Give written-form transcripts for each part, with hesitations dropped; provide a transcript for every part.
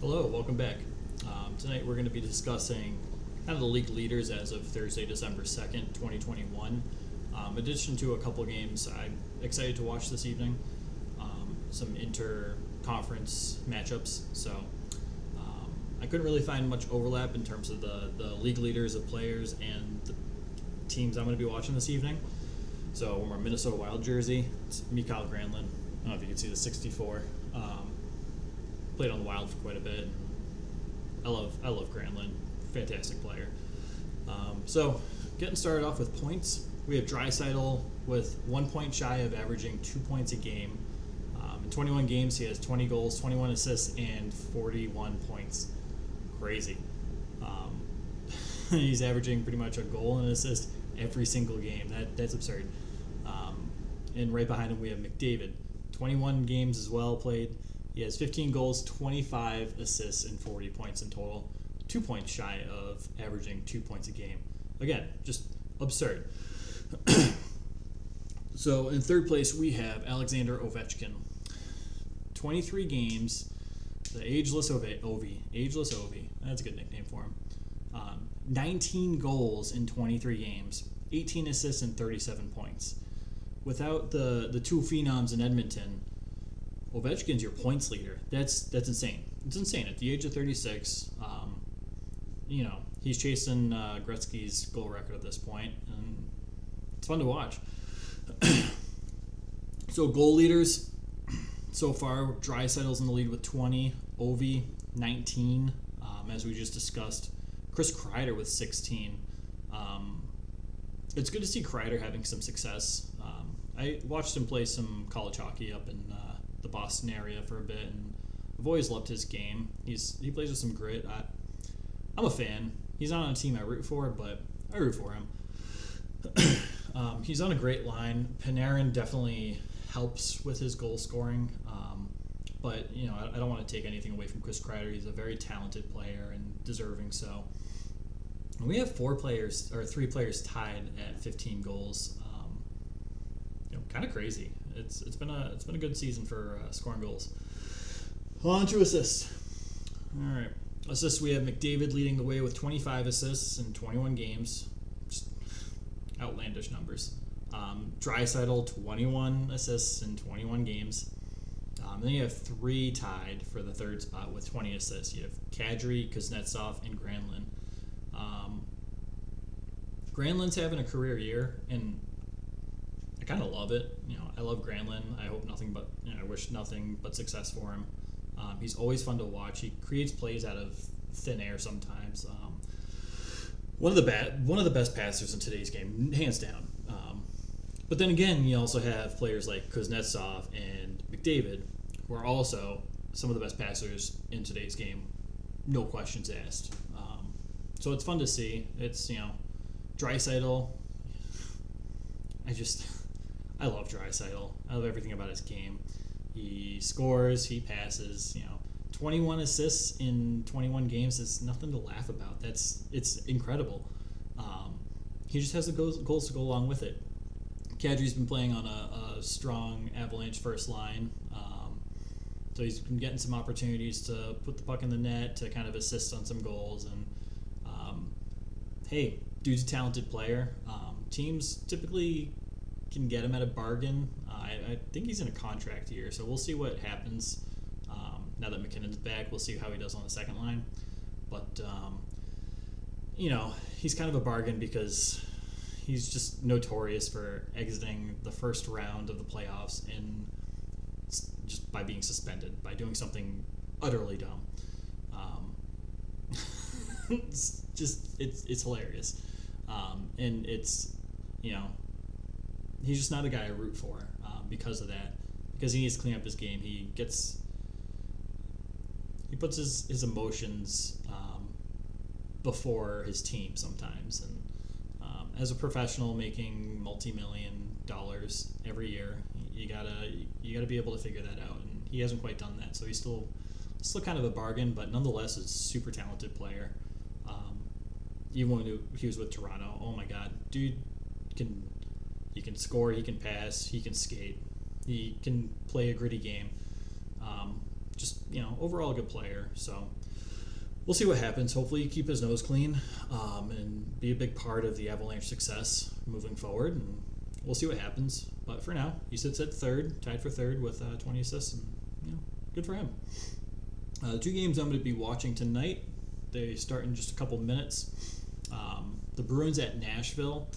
Hello, welcome back. Tonight we're going to be discussing kind of the league leaders as of Thursday, December 2nd, 2021. In addition to a couple games I'm excited to watch this evening, some inter-conference matchups. So I couldn't really find much overlap in terms of the league leaders of players and the teams I'm going to be watching this evening. So we're Minnesota Wild jersey. It's Mikael Granlund. I don't know if you can see the 64. Played on the Wild for quite a bit. I love Granlund, fantastic player. So getting started off with points, we have Draisaitl with 1 point shy of averaging 2 points a game. In 21 games, he has 20 goals, 21 assists, and 41 points. Crazy. He's averaging pretty much a goal and an assist every single game. That's absurd. And right behind him, we have McDavid, 21 games as well played. He has 15 goals, 25 assists, and 40 points in total. 2 points shy of averaging 2 points a game. Again, just absurd. So in third place, we have Alexander Ovechkin. 23 games. The ageless Ovi. Ageless Ovi. That's a good nickname for him. 19 goals in 23 games. 18 assists and 37 points. Without the two phenoms in Edmonton, Ovechkin's your points leader. That's insane. It's insane. At the age of 36, he's chasing Gretzky's goal record at this point, and it's fun to watch. So goal leaders so far, Draisaitl's in the lead with 20, Ovi 19, as we just discussed. Chris Kreider with 16. It's good to see Kreider having some success. I watched him play some college hockey up in the Boston area for a bit, and I've always loved his game. He plays with some grit. I'm a fan. He's not on a team I root for, but I root for him. He's on a great line. Panarin definitely helps with his goal scoring, but I don't want to take anything away from Chris Kreider. He's a very talented player and deserving so. And we have three players tied at 15 goals. Kind of crazy. It's been a good season for scoring goals. On to assists. All right, assists, we have McDavid leading the way with 25 assists in 21 games. Just outlandish numbers. Draisaitl 21 assists in 21 games. Then you have three tied for the third spot with 20 assists. You have Kadri, Kuznetsov, and Granlund. Granlund's having a career year, and I kind of love it. I love Granlund. I wish nothing but success for him. He's always fun to watch. He creates plays out of thin air sometimes. One of the best passers in today's game, hands down. But then again, you also have players like Kuznetsov and McDavid, who are also some of the best passers in today's game, no questions asked. So it's fun to see. It's Draisaitl. I love Draisaitl. I love everything about his game. He scores, he passes. 21 assists in 21 games is nothing to laugh about. It's incredible. He just has the goals to go along with it. Kadri's been playing on a strong Avalanche first line, so he's been getting some opportunities to put the puck in the net, to kind of assist on some goals. And hey, dude's a talented player. Teams typically can get him at a bargain. I think he's in a contract year, so we'll see what happens. Now that McKinnon's back, we'll see how he does on the second line. But he's kind of a bargain because he's just notorious for exiting the first round of the playoffs and just by being suspended, by doing something utterly dumb. It's hilarious, and it's he's just not a guy I root for because of that. Because he needs to clean up his game. He puts his emotions before his team sometimes. And as a professional making multi-million dollars every year, you gotta be able to figure that out. And he hasn't quite done that. So he's still kind of a bargain, but nonetheless, is a super talented player. Even when he was with Toronto, oh my God, dude he can score, he can pass, he can skate, he can play a gritty game. just overall a good player. So we'll see what happens. Hopefully, he keep his nose clean and be a big part of the Avalanche success moving forward. And we'll see what happens. But for now, he sits at third, tied for third with 20 assists, and good for him. The two games I'm going to be watching tonight, they start in just a couple minutes. The Bruins at Nashville.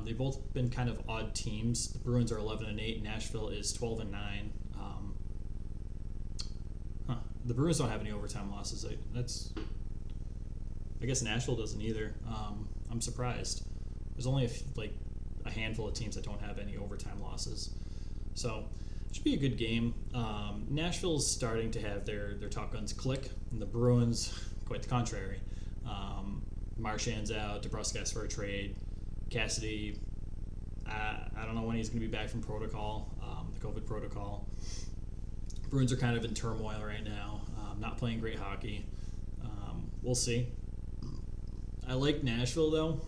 They've both been kind of odd teams. The Bruins are 11-8. Nashville is 12-9. The Bruins don't have any overtime losses. I guess Nashville doesn't either. I'm surprised. There's only a handful of teams that don't have any overtime losses. So it should be a good game. Nashville's starting to have their top guns click, and the Bruins, quite the contrary. Marchand's out. DeBrusk asked for a trade. Cassidy, I don't know when he's going to be back from protocol, the COVID protocol. Bruins are kind of in turmoil right now, not playing great hockey. We'll see. I like Nashville, though.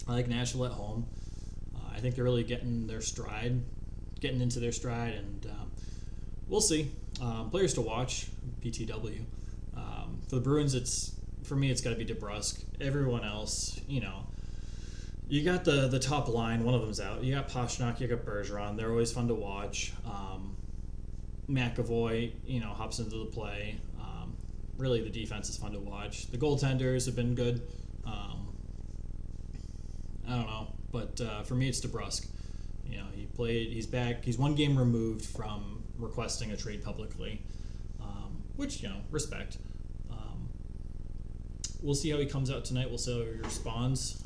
I like Nashville at home. I think they're really getting into their stride, and we'll see. Players to watch, PTW. For the Bruins, for me, it's got to be DeBrusk. Everyone else, you got the top line. One of them's out. You got Pastrnak, you got Bergeron. They're always fun to watch. McAvoy, hops into the play. Really, the defense is fun to watch. The goaltenders have been good. I don't know, but for me, it's DeBrusk. He's back. He's one game removed from requesting a trade publicly, which respect. We'll see how he comes out tonight. We'll see how he responds.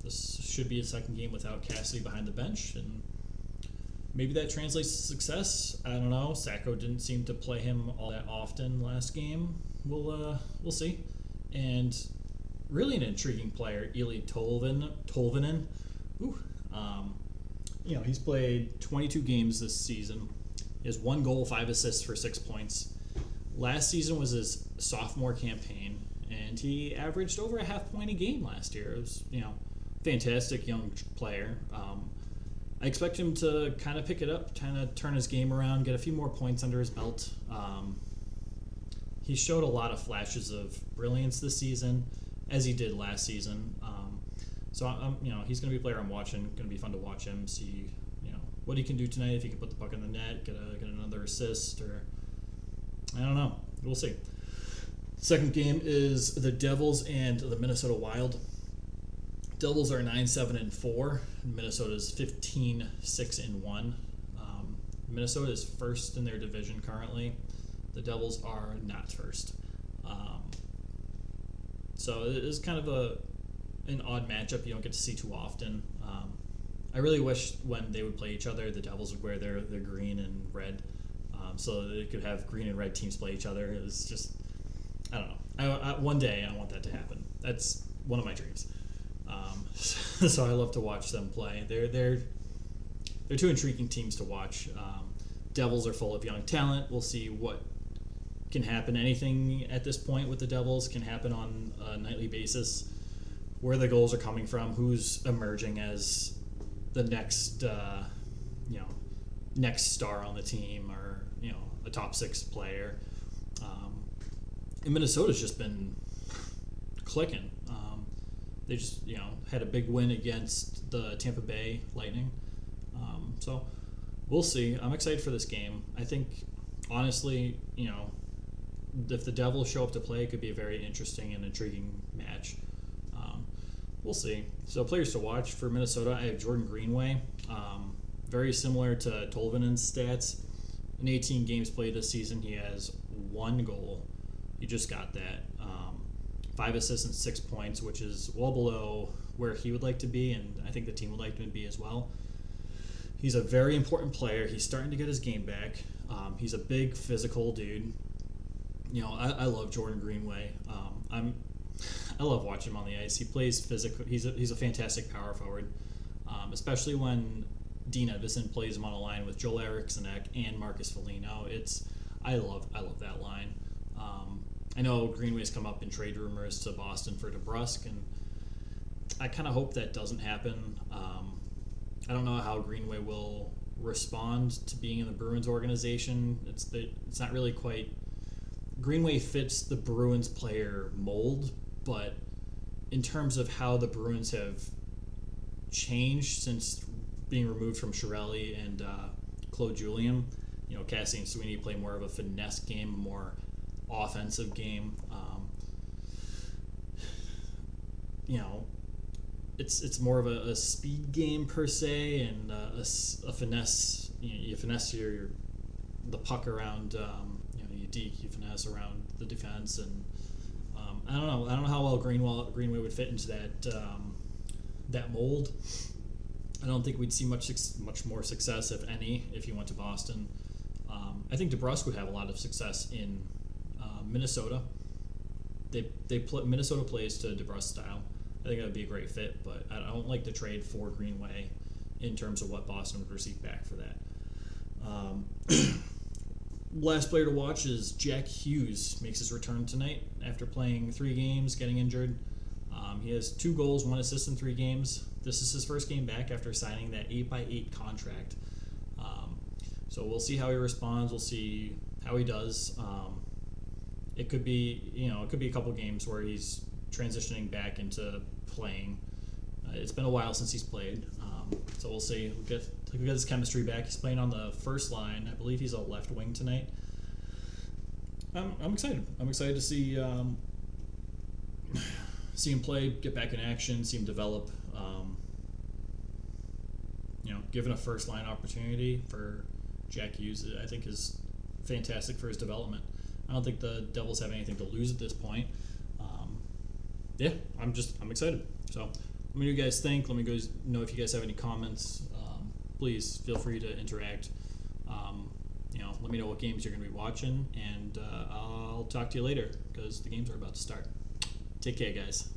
This should be a second game without Cassidy behind the bench, and maybe that translates to success. I don't know. Sacco didn't seem to play him all that often last game. We'll see. And really an intriguing player, Eli Tolvanen. He's played 22 games this season. He has 1 goal, 5 assists for 6 points. Last season was his sophomore campaign, and he averaged over a half point a game last year. It was, fantastic young player. I expect him to kind of pick it up, kind of turn his game around, get a few more points under his belt. He showed a lot of flashes of brilliance this season, as he did last season. So he's going to be a player I'm watching. Going to be fun to watch him, see what he can do tonight. If he can put the puck in the net, get another assist, or I don't know. We'll see. Second game is the Devils and the Minnesota Wild. Devils are 9-7-4. Minnesota's 15-6-1. Minnesota is first in their division currently. The Devils are not first. So it is kind of an odd matchup you don't get to see too often. I really wish when they would play each other, the Devils would wear their green and red, so that they could have green and red teams play each other. It was just, I don't know. One day I want that to happen. That's one of my dreams. So I love to watch them play. They're two intriguing teams to watch. Devils are full of young talent. We'll see what can happen. Anything at this point with the Devils can happen on a nightly basis. Where the goals are coming from, who's emerging as the next star on the team, or a top 6 player. And Minnesota's just been clicking. They just had a big win against the Tampa Bay Lightning. So we'll see. I'm excited for this game. I think honestly, if the Devils show up to play, it could be a very interesting and intriguing match. We'll see. So players to watch for Minnesota, I have Jordan Greenway. Very similar to Tolvanen's stats. In 18 games played this season, he has 1 goal. He just got that. 5 assists and 6 points, which is well below where he would like to be, and I think the team would like him to be as well. He's a very important player. He's starting to get his game back. He's a big physical dude. I love Jordan Greenway. I love watching him on the ice. He plays physical. He's a fantastic power forward, especially when Dean Evison plays him on a line with Joel Eriksson and Marcus Foligno. I love that line. I know Greenway's come up in trade rumors to Boston for DeBrusk, and I kind of hope that doesn't happen. I don't know how Greenway will respond to being in the Bruins organization. It's not really quite. Greenway fits the Bruins player mold, but in terms of how the Bruins have changed since being removed from Chiarelli and Claude Julien, Cassie and Sweeney play more of a finesse game, more offensive game. It's more of a speed game per se, and a finesse. You finesse the puck around. You deke, you finesse around the defense, and I don't know. I don't know how well Greenway would fit into that mold. I don't think we'd see much more success, if any, if he went to Boston. I think DeBrusk would have a lot of success in Minnesota. Minnesota plays to DeBrusk style. I think that would be a great fit, but I don't like the trade for Greenway in terms of what Boston would receive back for that. Last player to watch is Jack Hughes. Makes his return tonight after playing 3 games, getting injured. He has 2 goals, 1 assist in 3 games. This is his first game back after signing that 8x8 contract. So we'll see how he responds. We'll see how he does. It could be a couple games where he's transitioning back into playing. It's been a while since he's played, so we'll see. We'll get his chemistry back. He's playing on the first line. I believe he's a left wing tonight. I'm excited. I'm excited to see him play, get back in action, see him develop. Given a first line opportunity for Jack Hughes, I think is fantastic for his development. I don't think the Devils have anything to lose at this point. I'm excited. So let me know what you guys think. Let me know if you guys have any comments. Please feel free to interact. Let me know what games you're going to be watching, and I'll talk to you later because the games are about to start. Take care, guys.